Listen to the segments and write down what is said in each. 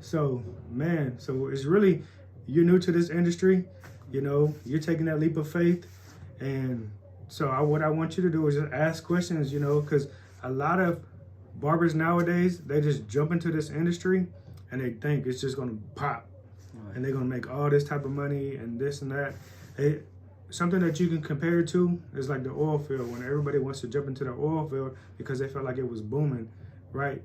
So, man, so it's really, you're new to this industry, you know, you're taking that leap of faith. And so what I want you to do is just ask questions, you know, because a lot of barbers nowadays, they just jump into this industry and they think it's just going to pop. Right. And they're going to make all this type of money and this and that. Something that you can compare it to is like the oil field, when everybody wants to jump into the oil field because they felt like it was booming, right?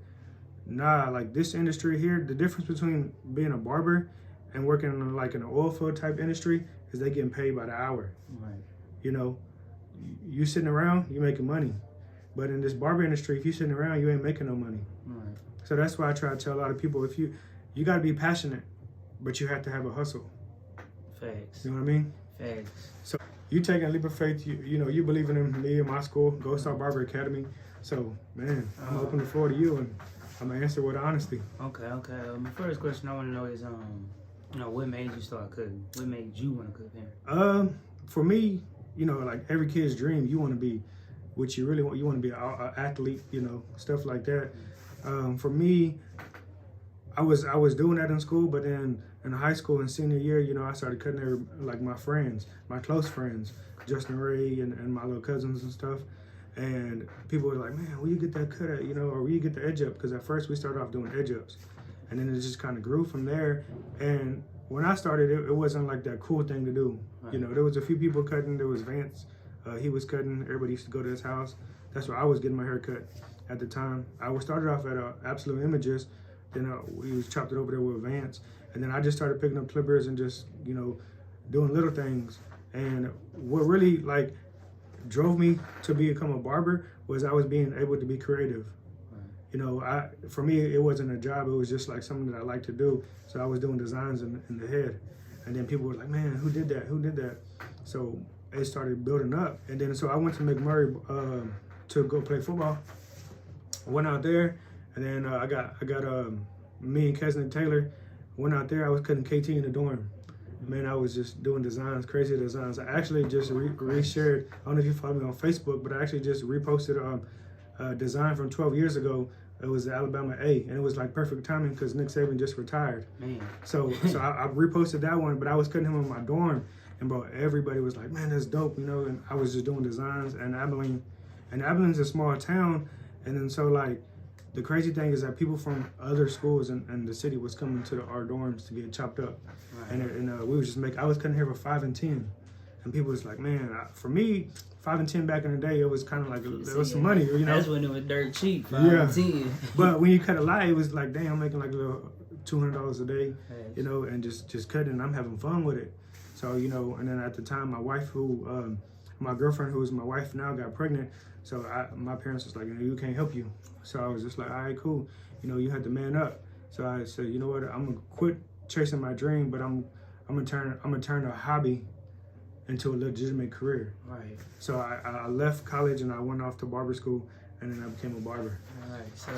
Nah, like this industry here, the difference between being a barber and working in like an oil field type industry is they getting paid by the hour. Right. You know, you sitting around, you making money. But in this barber industry, if you sitting around, you ain't making no money. Right. So that's why I try to tell a lot of people, if you got to be passionate, but you have to have a hustle. Facts. You know what I mean? Facts. So you taking a leap of faith, you know, you believing in me and my school, Gold Star Barber Academy. So, man, I'm open the floor to you, and I'm going to answer with honesty. Okay. My first question I want to know is, you know, what made you start cooking? What made you want to cook here? For me, you know, like every kid's dream, you want to be what you really want. You want to be an athlete, you know, stuff like that. For me, I was doing that in school, but then in high school and senior year, you know, I started cutting like my friends, my close friends, Justin Ray and my little cousins and stuff. And people were like, man, where you get that cut at, you know, or where you get the edge up? Because at first we started off doing edge ups. And then it just kind of grew from there. And when I started, it wasn't like that cool thing to do. Right. You know, there was a few people cutting. There was Vance. He was cutting. Everybody used to go to his house. That's where I was getting my hair cut at the time. I started off at Absolute Images. Then we was chopped it over there with Vance. And then I just started picking up clippers and just, you know, doing little things. And what really, like, drove me to become a barber was I was being able to be creative. You know, for me, it wasn't a job. It was just like something that I like to do. So I was doing designs in the head. And then people were like, man, who did that? Who did that? So it started building up. And then so I went to McMurray to go play football. I went out there, and then I got me and Keston Taylor went out there. I was cutting KT in the dorm. Man, I was just doing designs, crazy designs. I actually just reshared, I don't know if you follow me on Facebook, but I actually just reposted a design from 12 years ago. It was the Alabama A, and it was like perfect timing because Nick Saban just retired. Man. So I reposted that one, but I was cutting him in my dorm, and bro, everybody was like, man, that's dope, you know, and I was just doing designs. And Abilene's a small town, and then so like, the crazy thing is that people from other schools in the city was coming to our dorms to get chopped up. Right. And we was just I was cutting hair for 5 and 10. And people was like, man, for me, 5 and 10 back in the day, it was kind of like, there was some money, you know? That's when it was dirt cheap, 5 and 10. But when you cut a lot, it was like, dang, I'm making like a little $200 a day, you know, and just cutting, I'm having fun with it. So, you know, and then at the time, my wife my girlfriend, who is my wife now, got pregnant. So my parents was like, you know, you can't help you. So I was just like, all right, cool. You know, you had to man up. So I said, you know what, I'm gonna quit chasing my dream, but I'm gonna turn a hobby into a legitimate career. Right. So I left college and I went off to barber school, and then I became a barber. All right. So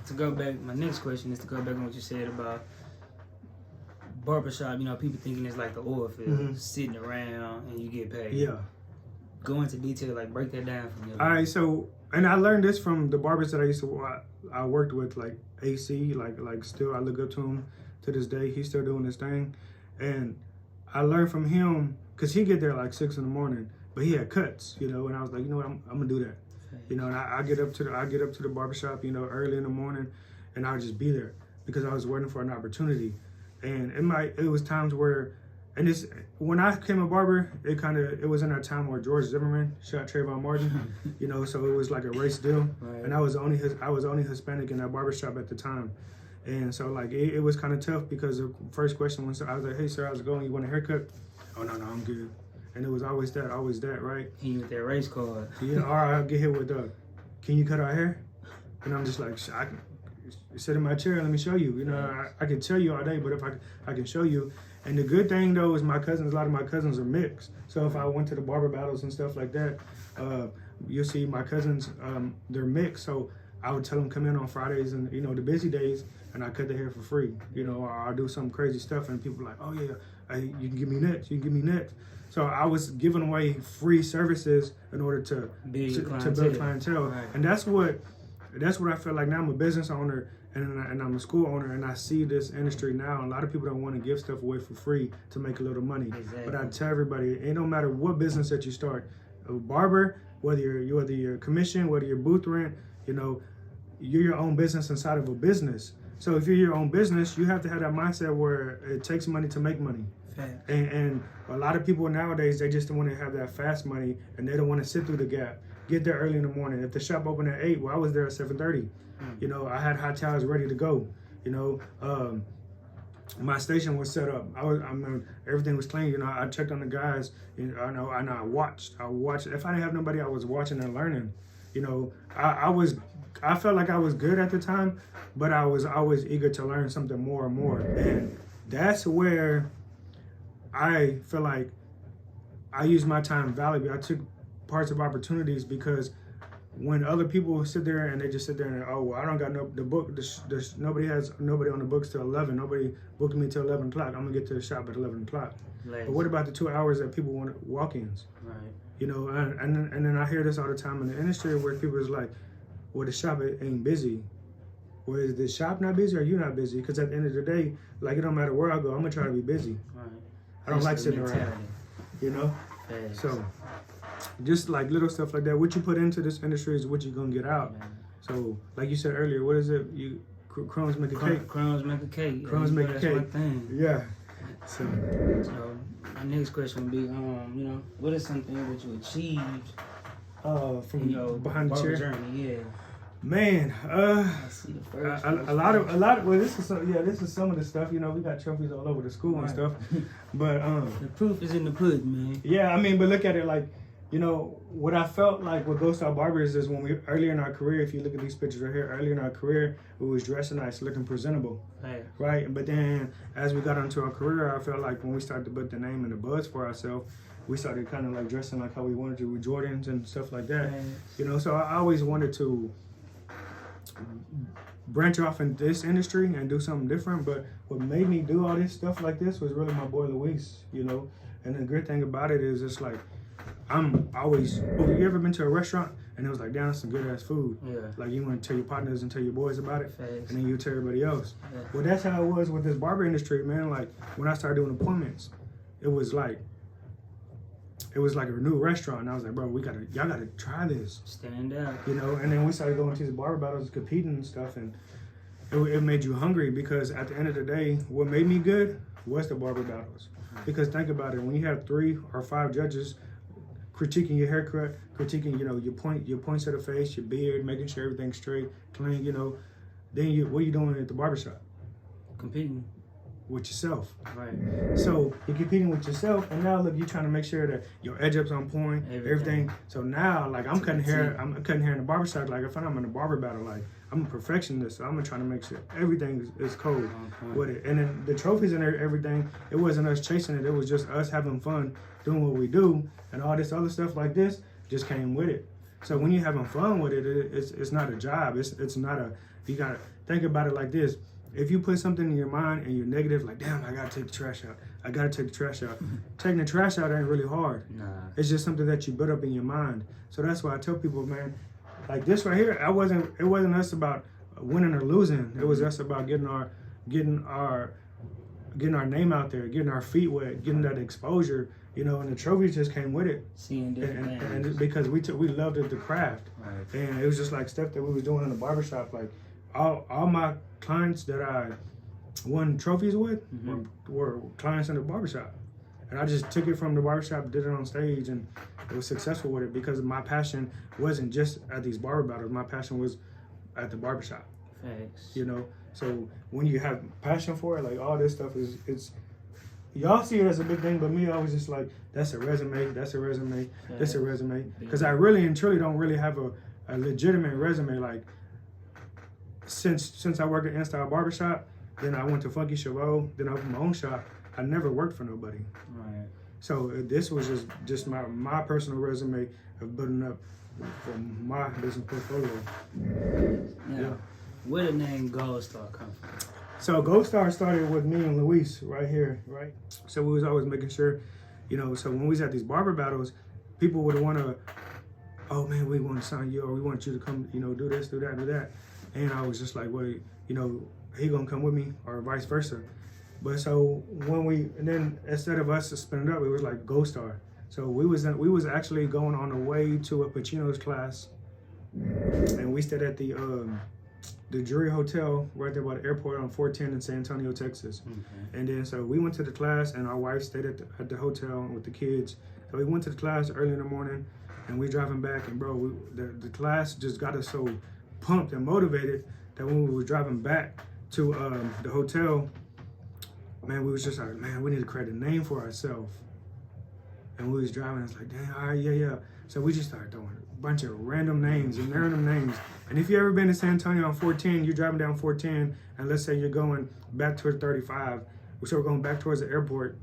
to go back, my next question is to go back on what you said about barbershop. You know, people thinking it's like the oil field, sitting around and you get paid. Yeah. Go into detail, like break that down for me. All right, so, and I learned this from the barbers that I worked with, like AC, like still I look up to him to this day. He's still doing his thing, and I learned from him because he get there like 6 in the morning, but he had cuts, you know, and I was like, you know what, I'm gonna do that, you know, and I get up to the barbershop, you know, early in the morning, and I'll just be there because I was waiting for an opportunity, and it was times where. And when I became a barber, it was in that time where George Zimmerman shot Trayvon Martin, you know, so it was like a race deal. Right. And I was only Hispanic in that barbershop at the time. And so like it was kind of tough because the first question was, I was like, hey sir, how's it going? You want a haircut? Oh no, I'm good. And it was always that, right? He with that race card. Yeah, all right, I'll get hit with can you cut our hair? And I'm just like, I can sit in my chair and let me show you. You know, I can tell you all day, but if I can show you. And the good thing though is a lot of my cousins are mixed. So if I went to the barber battles and stuff like that, you'll see my cousins, they're mixed. So I would tell them come in on Fridays and, you know, the busy days, and I cut their hair for free, you know, or I'll do some crazy stuff and people are like, oh yeah, you can give me next. So I was giving away free services in order to build clientele. Right. And that's what that's what I feel like now. I'm a business owner and I'm a school owner, and I see this industry now. A lot of people don't want to give stuff away for free to make a little money. Exactly. But I tell everybody, it don't matter what business that you start, a barber, whether you're commission, whether you're booth rent, you know, you're your own business inside of a business. So if you're your own business, you have to have that mindset where it takes money to make money. And a lot of people nowadays, they just want to have that fast money, and they don't want to sit through the gap. Get there early in the morning. If the shop opened at 8, well, I was there at 7:30. You know, I had hot towels ready to go. You know, my station was set up. I mean, everything was clean. You know, I checked on the guys. You know, and I watched. If I didn't have nobody, I was watching and learning. You know, I felt like I was good at the time, but I was always eager to learn something more and more. And that's where I feel like I used my time valuably. I took parts of opportunities, because when other people sit there and they just sit there and, oh, well, I don't got nobody on the books till 11. Nobody booked me till 11 o'clock. I'm gonna get to the shop at 11 o'clock. But what about the 2 hours that people want walk-ins? Right. You know, and then I hear this all the time in the industry where people is like, well, the shop ain't busy. Well, is the shop not busy or you not busy? Because at the end of the day, like, it don't matter where I go, I'm gonna try to be busy. Right. I don't like sitting around. You know? So just like little stuff like that. What you put into this industry is what you're gonna get out. So, like you said earlier, what is it? Crumbs make a cake. Crumbs make a cake. Crumbs make a cake. That's my thing. Yeah. So my next question would be, you know, what is something that you achieved from behind the chair? Journey, yeah. Man, I see the first a lot of well, this is some of the stuff. You know, we got trophies all over the school and stuff, but the proof is in the pudding, man. Yeah, I mean, but look at it like, you know, what I felt like with Ghost Style Barbers is when we earlier in our career, if you look at these pictures right here, earlier in our career, we was dressing nice, looking presentable, right? But then as we got into our career, I felt like when we started to put the name and the buzz for ourselves, we started kind of like dressing like how we wanted to with Jordans and stuff like that. You know, so I always wanted to branch off in this industry and do something different, but what made me do all this stuff like this was really my boy Luis, you know. And the good thing about it is it's like I'm always, you ever been to a restaurant and it was like, damn, that's some good ass food. Like you want to tell your partners and tell your boys about it, and then you tell everybody else. Well, that's how it was with this barber industry, man. Like when I started doing appointments, it was like a new restaurant, and I was like, bro, y'all gotta try this. Stand out. You know, and then we started going to these barber battles, competing and stuff, and it made you hungry, because at the end of the day, what made me good was the barber battles. Because think about it, when you have 3 or 5 judges critiquing your haircut, critiquing, you know, your points of the face, your beard, making sure everything's straight, clean, you know, then what are you doing at the barbershop? Competing with yourself. Right. So you're competing with yourself, and now look, you're trying to make sure that your edge up's on point, everything. So now, like, I'm cutting hair in the barbershop. Like, if I'm in a barber battle, like, I'm a perfectionist, so I'm trying to make sure everything is cold with it. And then the trophies and everything, it wasn't us chasing it. It was just us having fun doing what we do, and all this other stuff like this just came with it. So when you're having fun with it, it's not a job. It's not a. You gotta think about it like this. If you put something in your mind and you're negative, like, damn, I gotta take the trash out. I gotta take the trash out. Taking the trash out ain't really hard. Nah. It's just something that you build up in your mind. So that's why I tell people, man, like this right here, it wasn't us about winning or losing. It was us about getting our name out there, getting our feet wet, getting that exposure, you know, and the trophies just came with it. Seeing different things. And because we loved the craft. Right. And it was just like stuff that we was doing in the barbershop, like all my clients that I won trophies with were clients in the barbershop. And I just took it from the barbershop, did it on stage, and it was successful with it because my passion wasn't just at these barber battles. My passion was at the barbershop. Thanks. You know, so when you have passion for it, like all this stuff it's y'all see it as a big thing, but me, I was just like, that's a resume, that's a resume, that's a resume. Because I really and truly don't really have a legitimate resume. Like, since I worked at InStyle Barbershop, then I went to Funky Chevaux, then I opened my own shop. I never worked for nobody. Right. So this was just my personal resume of building up for my business portfolio. Yeah. Where did the name Gold Star come from? So Gold Star started with me and Luis right here, right? So we was always making sure, you know, so when we was at these barber battles, people would want to oh man, we want to sign you, or we want you to come, you know, do this, do that, do that. And I was just like, wait, you know, he gonna come with me, or vice versa. But so and then instead of us splitting up, it was like Gold Star. So we was actually going on the way to a Pacino's class, and we stayed at the Drury Hotel right there by the airport on 410 in San Antonio, Texas. And then so we went to the class, and our wife stayed at the hotel with the kids. So we went to the class early in the morning, and we driving back, and bro, the class just got us so pumped and motivated that when we were driving back to the hotel, man, we was just like, man, we need to create a name for ourselves. And we was driving, it's like, dang, all right, yeah. So we just started throwing a bunch of random names. And if you ever been to San Antonio on 410, you're driving down 410, and let's say you're going back towards 35, so we're going back towards the airport,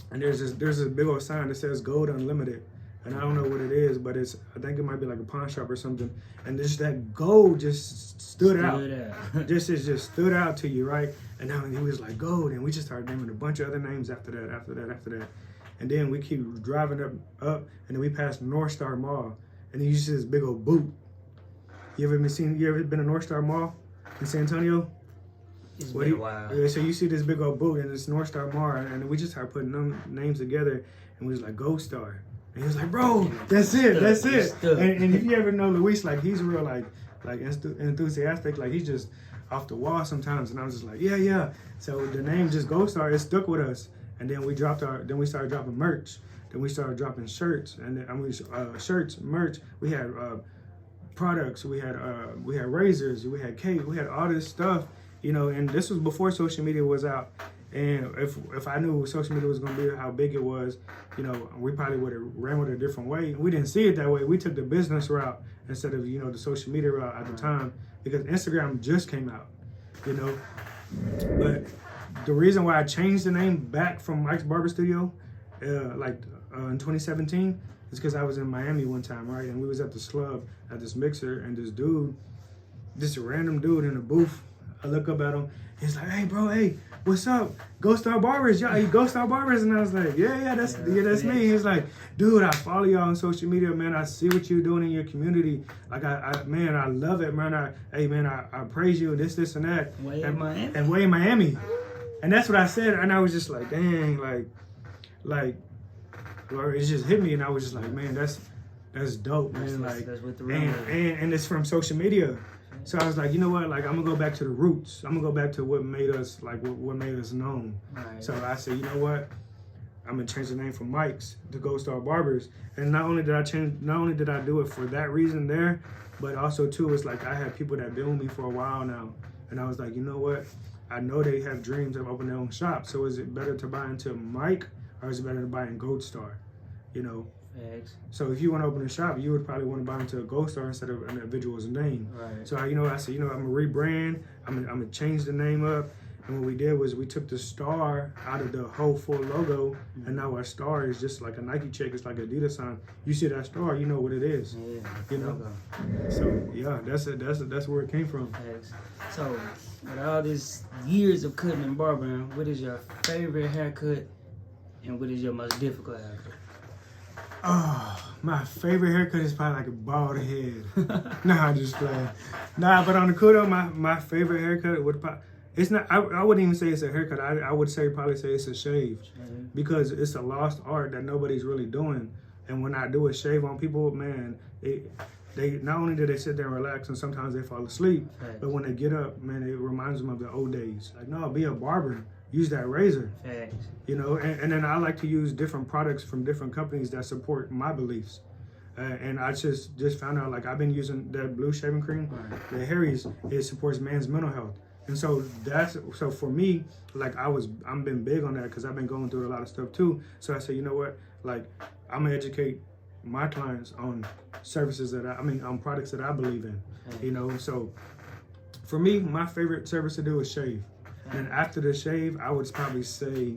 and there's this big old sign that says Gold Unlimited. And I don't know what it is, but I think it might be like a pawn shop or something. And just that gold just stood out. It just stood out to you, right? And now he was like gold, and we just started naming a bunch of other names after that. And then we keep driving up, and then we passed North Star Mall, and then you see this big old boot. You ever been to North Star Mall in San Antonio? It's been a while. Yeah, so you see this big old boot, and it's North Star Mall, and we just started putting them names together, and we was like Gold Star. And he was like, bro, that's it. And if you ever know Luis, like he's real like enthusiastic, like he's just off the wall sometimes. And I was just like, yeah. So the name just Gold Star, it stuck with us. And then we started dropping merch. Then we started dropping shirts, and then shirts, merch. We had products, we had razors, we had cake, we had all this stuff, you know. And this was before social media was out. And if I knew social media was gonna be how big it was, you know, we probably would have ran with it a different way. We didn't see it that way. We took the business route instead of, you know, the social media route at the time, because Instagram just came out, you know. But the reason why I changed the name back from Mike's Barber Studio, in 2017, is because I was in Miami one time, right? And we was at this club at this mixer, and this random dude in the booth, I look up at him. He's like, hey, bro, hey, what's up? Ghost Star Barbers, yeah, Ghost Star Barbers. And I was like, yeah, that's me. He's like, dude, I follow y'all on social media, man. I see what you're doing in your community. Like, I love it, man. I praise you, this and that. Way in Miami. And way in Miami. And that's what I said. And I was just like, dang, like, it just hit me. And I was just like, man, that's dope, man. That's what the and it's from social media. So I was like, you know what? Like, I'm gonna go back to the roots. I'm gonna go back to what made us what made us known. Right. So I said, you know what? I'm gonna change the name from Mike's to Gold Star Barbers. And not only did I do it for that reason there, but also too, it's like I had people that been with me for a while now, and I was like, you know what? I know they have dreams of opening their own shop. So is it better to buy into Mike, or is it better to buy in Gold Star? You know. Eggs. So if you want to open a shop, you would probably want to buy into a Gold Star instead of an individual's name. Right. So I said, you know, I'm gonna rebrand. I'm gonna change the name up. And what we did was we took the star out of the whole full logo, and now our star is just like a Nike check. It's like an Adidas sign. You see that star, you know what it is. Yeah. You know. So yeah, that's where it came from. Eggs. So with all these years of cutting and barbering, what is your favorite haircut, and what is your most difficult haircut? Oh, my favorite haircut is probably like a bald head. Nah, I'm just playing. Nah, but on the cool though, my favorite haircut would probably, it's not, I wouldn't even say it's a haircut. I would probably say it's a shave, because it's a lost art that nobody's really doing. And when I do a shave on people, man, they not only do they sit there and relax, and sometimes they fall asleep, but when they get up, man, it reminds them of the old days. Like, no, be a barber. Use that razor, you know, and then I like to use different products from different companies that support my beliefs. And I just found out, like, I've been using that blue shaving cream, the Harry's, it supports man's mental health. And so so for me, like, I'm been big on that, because I've been going through a lot of stuff too. So I said, you know what, like, I'm gonna educate my clients on services on products that I believe in, you know. So for me, my favorite service to do is shave. And after the shave, I would probably say,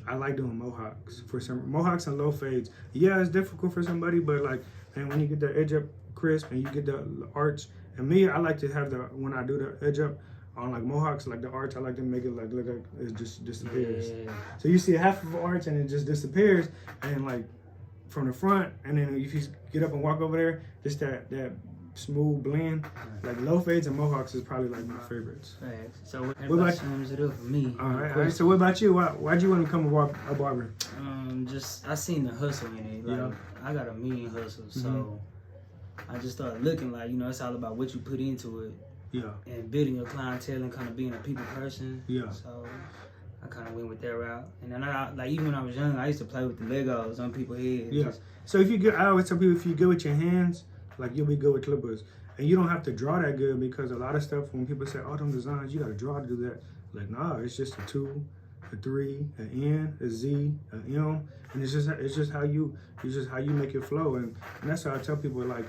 I like doing mohawks. For some mohawks and low fades. Yeah, it's difficult for somebody, but like, man, when you get the edge up crisp and you get the arch, and me, I like to have when I do the edge up on like mohawks, like the arch, I like to make it like look like it just disappears. Yeah. So you see half of the arch and it just disappears, and like from the front, and then if you get up and walk over there, just that smooth blend. Like low fades and mohawks is probably like my favorites. Right. So what about sums it up for me? All right. So what about you? Why'd you want to become a barber? Just I seen the hustle in it. Like, I got a million hustles, so I just started looking like, you know, it's all about what you put into it. Yeah. And building your clientele and kind of being a people person. Yeah. So I kind of went with that route. And then even when I was young, I used to play with the Legos on people's heads. Yeah. So I always tell people, if you good with your hands, like you'll be good with clippers. And you don't have to draw that good, because a lot of stuff, when people say, oh, them designs, you got to draw to do that. Like, nah, it's just a 2, a 3, an N, a Z, an M, and it's just how you make it flow. And that's how I tell people, like,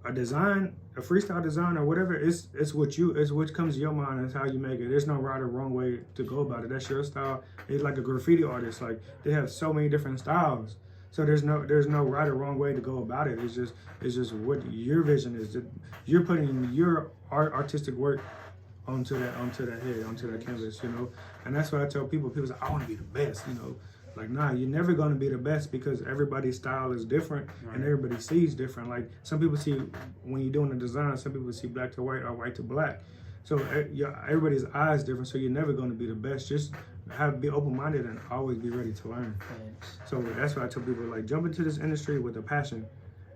a design, a freestyle design or whatever, it's what comes to your mind. It's how you make it. There's no right or wrong way to go about it. That's your style. It's like a graffiti artist. Like, they have so many different styles. So there's no right or wrong way to go about it. It's just what your vision is. You're putting your artistic work onto that head, onto that canvas, you know. And that's why I tell people. People say, I want to be the best, you know. Like, nah, you're never going to be the best, because everybody's style is different and everybody sees different. Like, some people see, when you're doing a design, some people see black to white or white to black. So everybody's eyes different. So you're never going to be the best. Just be open-minded and always be ready to learn. Thanks. So that's why I tell people, like, jump into this industry with a passion.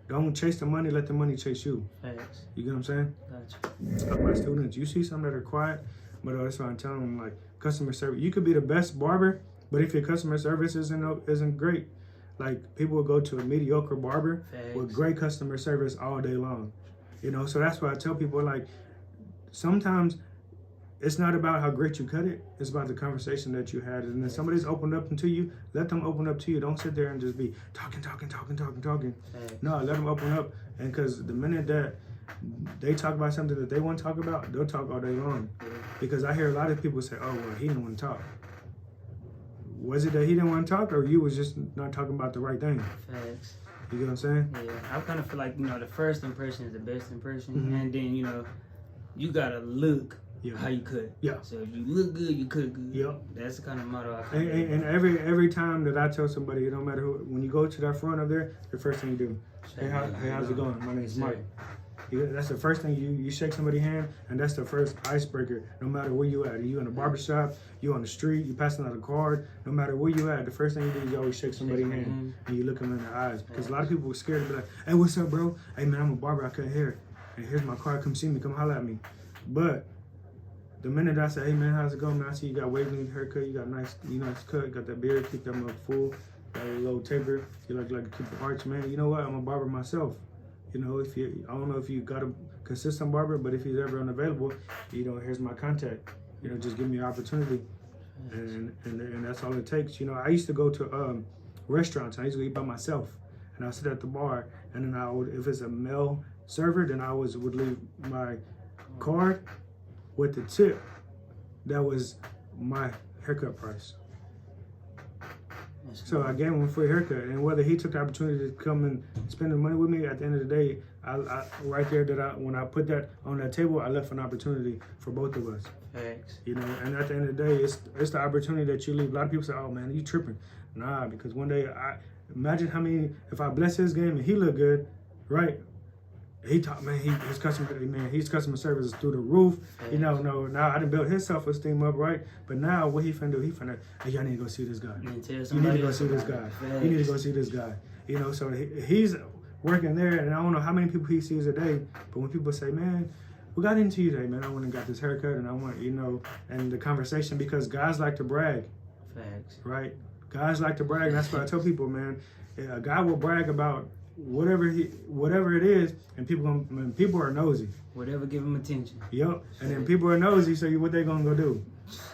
Don't chase the money, let the money chase you. Thanks. You get what I'm saying? Gotcha. Like my students, you see some that are quiet, but that's why I'm telling them, like, customer service. You could be the best barber, but if your customer service isn't great, like, people will go to a mediocre barber with great customer service all day long. You know, so that's why I tell people, like, sometimes it's not about how great you cut it. It's about the conversation that you had. And if somebody's opened up to you, let them open up to you. Don't sit there and just be talking. No, let them open up. And because the minute that they talk about something that they want to talk about, they'll talk all day long. Because I hear a lot of people say, oh, well, he didn't want to talk. Was it that he didn't want to talk, or you was just not talking about the right thing? Thanks. You get what I'm saying? Yeah, I kind of feel like, you know, the first impression is the best impression. And then, you know, you got to look how you cut. Yeah. So if you look good, you cook good. Yep. That's the kind of motto I and every time that I tell somebody, it don't matter who, when you go to that front up there, the first thing you do, hey, how's it going? My name's Mike. That's the first thing you shake somebody's hand, and that's the first icebreaker. No matter where you at, you in a barbershop, you on the street, you passing out a card. No matter where you at, the first thing you do is you always shake somebody's hand and you look them in the eyes, because a lot of people are scared to be like, hey, what's up, bro? Hey man, I'm a barber, I cut hair, and here's my card. Come see me, come holler at me. But the minute I say, hey man, how's it going, man? I see you got wavy haircut, you got nice cut, got that beard, keep that mug full, got a little taper, you like to keep the arch, man. You know what? I'm a barber myself. You know, I don't know if you got a consistent barber, but if he's ever unavailable, you know, here's my contact. You know, just give me an opportunity, and that's all it takes. You know, I used to go to restaurants. I used to eat by myself, and I sit at the bar, and then I would, if it's a male server, then I would leave my card with the tip. That was my haircut price. So I gave him a free haircut, and whether he took the opportunity to come and spend the money with me, at the end of the day, I right there when I put that on that table, I left an opportunity for both of us. Thanks. You know, and at the end of the day, it's the opportunity that you leave. A lot of people say, "Oh man, you tripping?" Nah, because one day imagine how many, if I bless his game and he look good, right? He taught, man, his customer service is through the roof. Thanks. You know, now I done built his self-esteem up, right? But now what he finna do? He finna, hey, y'all need to go see this guy. You need to go see this guy. You need to go see this guy. You know, so he's working there, and I don't know how many people he sees a day, but when people say, man, we got into you today, man, I went and got this haircut, and I want, you know, and the conversation, because guys like to brag. Facts. Right? Guys like to brag, and that's what I tell people, man. A guy will brag about whatever it is, and people are nosy. Whatever give them attention. Yep. And then people are nosy, so what they gonna go do?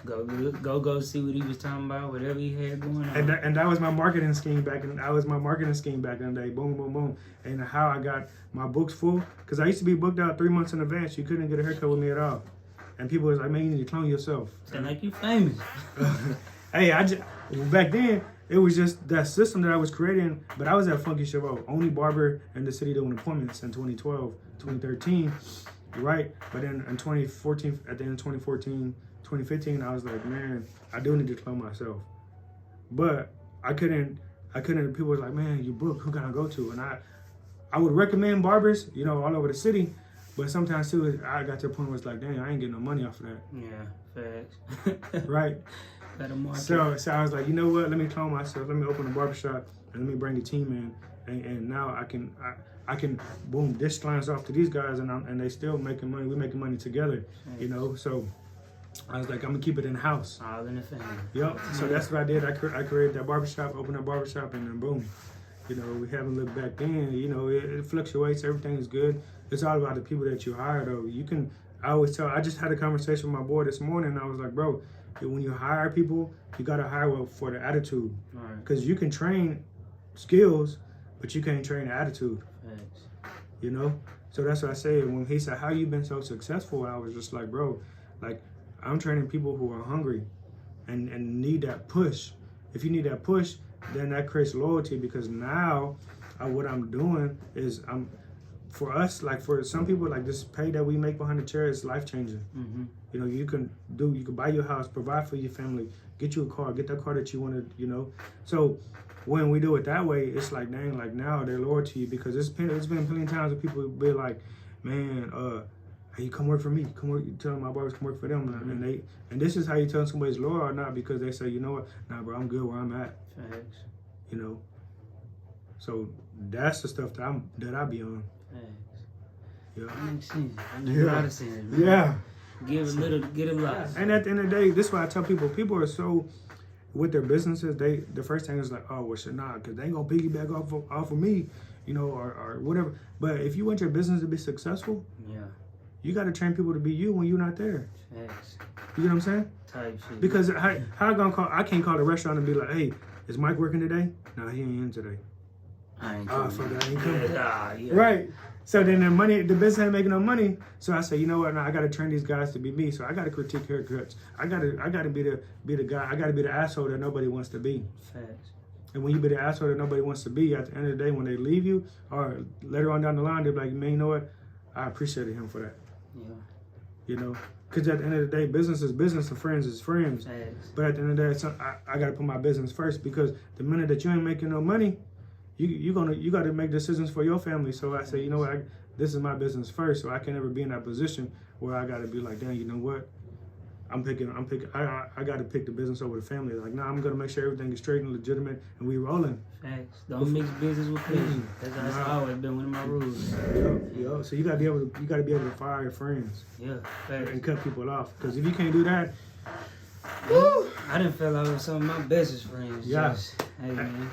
Go see what he was talking about, whatever he had going on. And that was my marketing scheme back in the day. Boom, boom, boom. And how I got my books full, because I used to be booked out 3 months in advance. You couldn't get a haircut with me at all. And people was like, man, you need to clone yourself. Sound like you famous. Hey, back then, it was just that system that I was creating, but I was at Funky Chevaux, only barber in the city doing appointments in 2012, 2013, right? But then in 2014, at the end of 2014, 2015, I was like, man, I do need to clone myself. But I couldn't I couldn't. People were like, man, you book. Who can I go to? And I would recommend barbers, you know, all over the city. But sometimes too, I got to the point where it's like, dang, I ain't getting no money off of that. Yeah, facts. Right. Better market. So I was like, you know what? Let me clone myself. Let me open a barbershop and let me bring the team in. And now I can boom, dish clients off to these guys, and they still making money. We're making money together, you know. So I was like, I'm gonna keep it in house. All in the family. Yep. So that's what I did. I created that barbershop, opened that barbershop, and then boom. You know, we haven't looked back then. You know, it fluctuates. Everything is good. It's all about the people that you hire, though. I just had a conversation with my boy this morning, and I was like, bro, when you hire people, you got to hire well for the attitude. Because you can train skills, but you can't train attitude. Thanks. You know? So that's what I said. When he said, how you been so successful? I was just like, bro, like, I'm training people who are hungry and need that push. If you need that push, then that creates loyalty, because now what I'm doing is for us, like for some people, like this pay that we make behind the chair is life changing. Mm-hmm. You know, you can buy your house, provide for your family, get you a car, get that car that you want to, you know. So when we do it that way, it's like, dang, like now they're loyal to you, because it's been plenty of times that people be like, man, hey, come work for me. Come work. You tell my barbers come work for them, Mm-hmm. and this is how you tell somebody's loyal or not, because they say, you know what, nah, bro, I'm good where I'm at. Thanks. You know. So that's the stuff that I be on. Thanks. Yeah. That makes sense. That makes Yeah. a lot of sense, man. Yeah. Give a little, get a lot. And at the end of the day, this is why I tell people are with their businesses, the first thing is like, oh, well, shit, nah, because they ain't gonna piggyback off of me, you know, or whatever. But if you want your business to be successful, Yeah. you got to train people to be you when you're not there. Thanks. You know what I'm saying? Type shit. Because how I gonna call? I can't call the restaurant and be like, hey, is Mike working today? No, he ain't in today. I ain't Oh, coming. fuck that, I ain't coming. Yeah. Right. So then the business ain't making no money. So I say, you know what? Now I got to train these guys to be me. So I got to critique haircuts. I got to be the guy. I got to be the asshole that nobody wants to be. Facts. And when you be the asshole that nobody wants to be, at the end of the day, when they leave you or later on down the line, they're like, man, you know what? I appreciated him for that. Yeah. You know, because at the end of the day, business is business and friends is friends. Facts. But at the end of the day, I got to put my business first, because the minute that you ain't making no money, you got to make decisions for your family. So I say, you know what, this is my business first, so I can never be in that position where I got to be like, dang, you know what, I got to pick the business over the family. Like, nah, I'm gonna make sure everything is straight and legitimate, and we rolling. Facts. Don't mix business with pleasure. That's always been one of my rules. Yo. So you gotta be able to fire your friends. Yeah. Facts. And cut people off. Because if you can't do that, I didn't feel like with some of my bestest friends. Yeah. Just, hey man.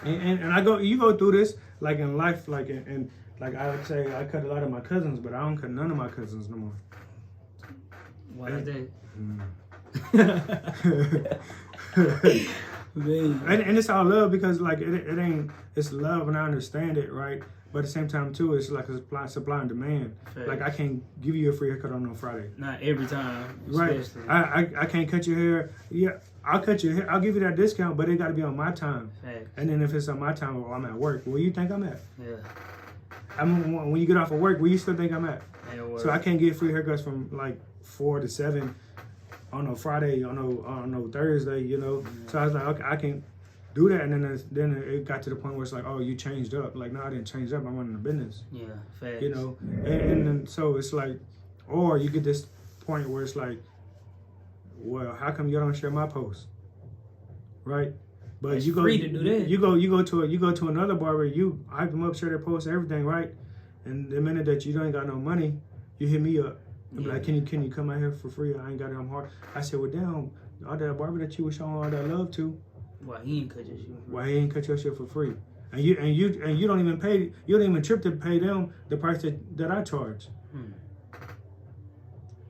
And you go through this like in life, like and like I would say I cut a lot of my cousins, but I don't cut none of my cousins no more. Why is that? And it's all love, because like it ain't, it's love, and I understand it, right? But at the same time too, it's like a supply and demand. Fair. Like I can't give you a free haircut on no Friday. Not every time. Right. Especially. I can't cut your hair. Yeah, I'll cut your hair. I'll give you that discount, but it got to be on my time. Facts. And then if it's on my time, well, I'm at work. Where you think I'm at? Yeah. When you get off of work, where you still think I'm at? At work. So I can't get free haircuts from like 4 to 7 on no Friday, on no Thursday, you know. Mm-hmm. So I was like, okay, I can do that. And then it got to the point where it's like, oh, you changed up. Like, no, I didn't change up. I'm running a business. Yeah. Facts. You know, and then so it's like, or you get this point where it's like, well, how come you don't share my post, right? But It's you go, free to do that. You go to another barber, you hype them up, share their posts, everything, right? And the minute that you don't got no money, you hit me up and be like, can you come out here for free? I ain't got it on hard. I said, well, damn, all that barber that you was showing all that love to, Why he ain't cut your shit? why he ain't cut your shit for free? And you don't even pay, you don't even trip to pay them the price that I charge.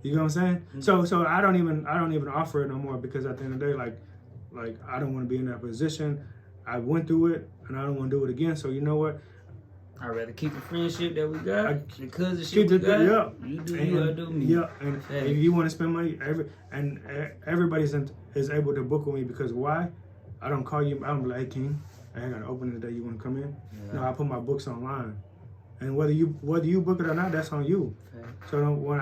You know what I'm saying? Mm-hmm. So I don't even offer it no more, because at the end of the day, like I don't want to be in that position. I went through it and I don't want to do it again. So you know what? I'd rather keep the friendship that we got, the cousinship Keep we the got. yeah. You do you, I do me. Yeah, and if you want to spend money, everybody is able to book with me, because why? I don't call you. I'm like, hey, King, I got an opening today. You want to come in? Yeah. No, I put my books online, and whether you book it or not, that's on you. Okay. So when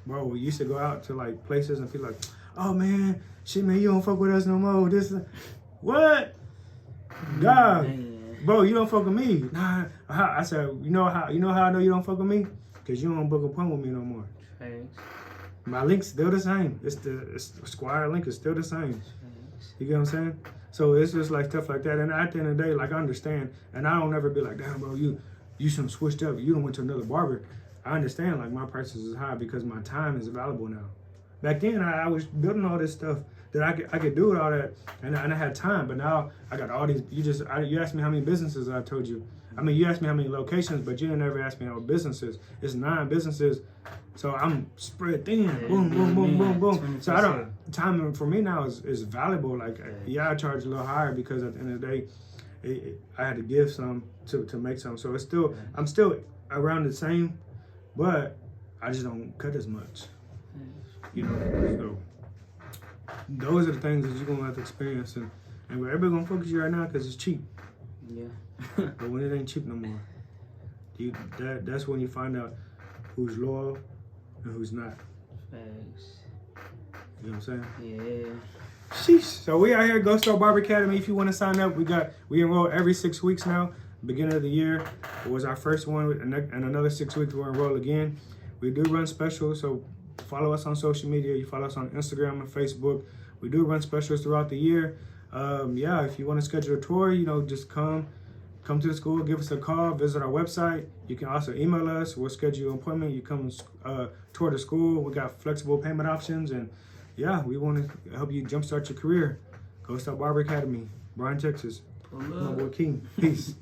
bro, we used to go out to like places and people like, oh man, shit, man, you don't fuck with us no more. This, what? God, Man. bro, you don't fuck with me. Nah, I said, you know how I know you don't fuck with me? Cause you don't book an appointment with me no more. Thanks. My link's still the same. It's the Squire link is still the same. Thanks. You get what I'm saying? So it's just like stuff like that. And at the end of the day, like I understand, and I don't ever be like, damn, bro, you should have switched up. You don't went to another barber. I understand, like my prices is high because my time is valuable now. Back then, I was building all this stuff that I could do with all that, and I had time. But now I got all these. You asked me how many businesses I told you. I mean, you asked me how many locations, but you didn't ever ask me how businesses. It's 9 businesses, so I'm spread thin. Yeah, Boom, boom, boom, boom, boom. So I 20%. don't. Time for me now is valuable. Like, yeah, I charge a little higher because at the end of the day, I had to give some to make some. So it's still, I'm still around the same, but I just don't cut as much. You know, so those are the things that you're gonna have to experience, and everybody gonna focus you right now because it's cheap. Yeah. But when it ain't cheap no more, that's when you find out who's loyal and who's not. Thanks. You know what I'm saying? Yeah. Sheesh. So we out here at Ghost Star Barber Academy. If you want to sign up, we enroll every 6 weeks now. Beginning of the year, it was our first one, and another 6 weeks we'll enroll again. We do run specials, so follow us on social media. You follow us on Instagram and Facebook. We do run specials throughout the year. Yeah, if you want to schedule a tour, just come to the school, give us a call, visit our website. You can also email us. We'll schedule an appointment. You come tour the school. We got flexible payment options, and yeah, we want to help you jumpstart your career. Ghost Star Barber Academy, Bryan, Texas. My boy King. Peace.